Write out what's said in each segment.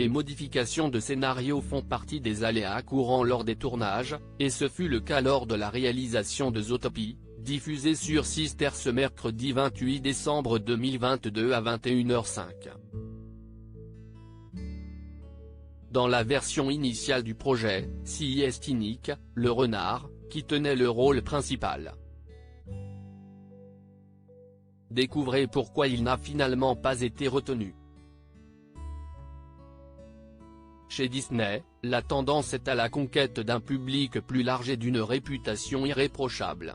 Les modifications de scénario font partie des aléas courants lors des tournages, et ce fut le cas lors de la réalisation de Zootopie, diffusée sur Sister ce mercredi 28 décembre 2022 à 21h05. Dans la version initiale du projet, c'est Nick, le renard, qui tenait le rôle principal. Découvrez pourquoi il n'a finalement pas été retenu. Chez Disney, la tendance est à la conquête d'un public plus large et d'une réputation irréprochable.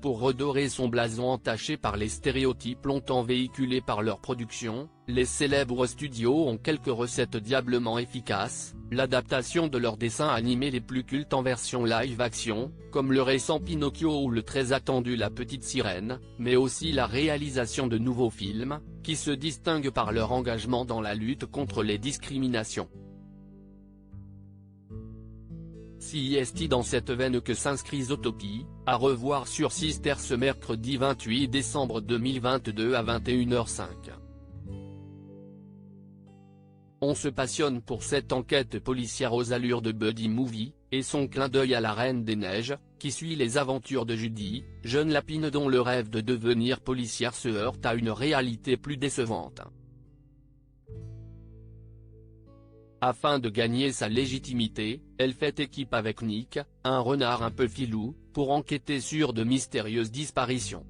Pour redorer son blason entaché par les stéréotypes longtemps véhiculés par leur production, les célèbres studios ont quelques recettes diablement efficaces, l'adaptation de leurs dessins animés les plus cultes en version live-action, comme le récent Pinocchio ou le très attendu La Petite Sirène, mais aussi la réalisation de nouveaux films, qui se distinguent par leur engagement dans la lutte contre les discriminations. C'est dans cette veine que s'inscrit Zootopie, à revoir sur Sister ce mercredi 28 décembre 2022 à 21h05. On se passionne pour cette enquête policière aux allures de buddy movie, et son clin d'œil à la Reine des Neiges, qui suit les aventures de Judy, jeune lapine dont le rêve de devenir policière se heurte à une réalité plus décevante. Afin de gagner sa légitimité, elle fait équipe avec Nick, un renard un peu filou, pour enquêter sur de mystérieuses disparitions.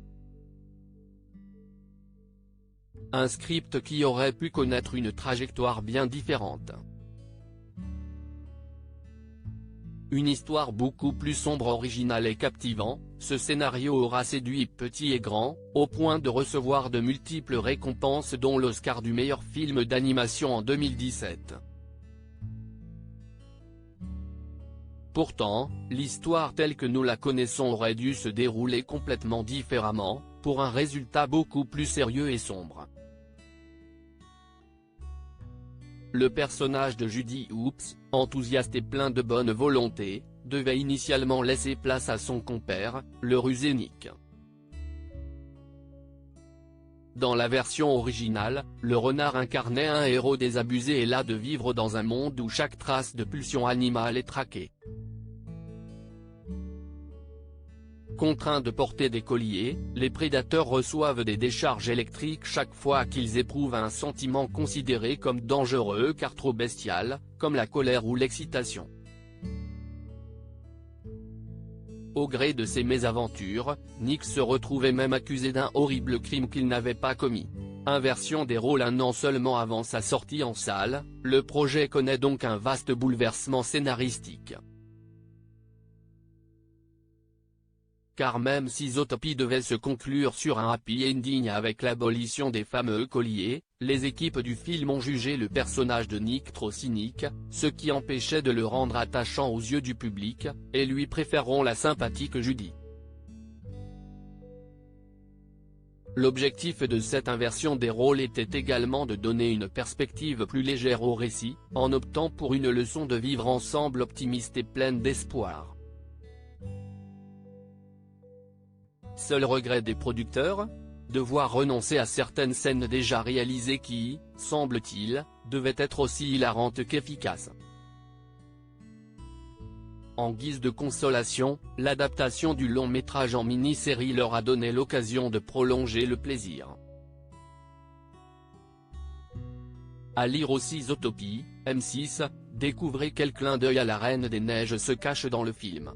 Un script qui aurait pu connaître une trajectoire bien différente. Une histoire beaucoup plus sombre, originale et captivant, ce scénario aura séduit petit et grand, au point de recevoir de multiples récompenses dont l'Oscar du meilleur film d'animation en 2017. Pourtant, l'histoire telle que nous la connaissons aurait dû se dérouler complètement différemment, pour un résultat beaucoup plus sérieux et sombre. Le personnage de Judy Hoops, enthousiaste et plein de bonne volonté, devait initialement laisser place à son compère, le rusé Nick. Dans la version originale, le renard incarnait un héros désabusé et las de vivre dans un monde où chaque trace de pulsion animale est traquée. Contraints de porter des colliers, les prédateurs reçoivent des décharges électriques chaque fois qu'ils éprouvent un sentiment considéré comme dangereux car trop bestial, comme la colère ou l'excitation. Au gré de ces mésaventures, Nick se retrouvait même accusé d'un horrible crime qu'il n'avait pas commis. Inversion des rôles un an seulement avant sa sortie en salle, le projet connaît donc un vaste bouleversement scénaristique. Car même si Zootopie devait se conclure sur un happy ending avec l'abolition des fameux colliers, les équipes du film ont jugé le personnage de Nick trop cynique, ce qui empêchait de le rendre attachant aux yeux du public, et lui préféreront la sympathique Judy. L'objectif de cette inversion des rôles était également de donner une perspective plus légère au récit, en optant pour une leçon de vivre ensemble optimiste et pleine d'espoir. Seul regret des producteurs ? Devoir renoncer à certaines scènes déjà réalisées qui, semble-t-il, devaient être aussi hilarantes qu'efficaces. En guise de consolation, l'adaptation du long métrage en mini-série leur a donné l'occasion de prolonger le plaisir. À lire aussi Zootopie, M6, découvrez quel clin d'œil à la Reine des Neiges se cache dans le film.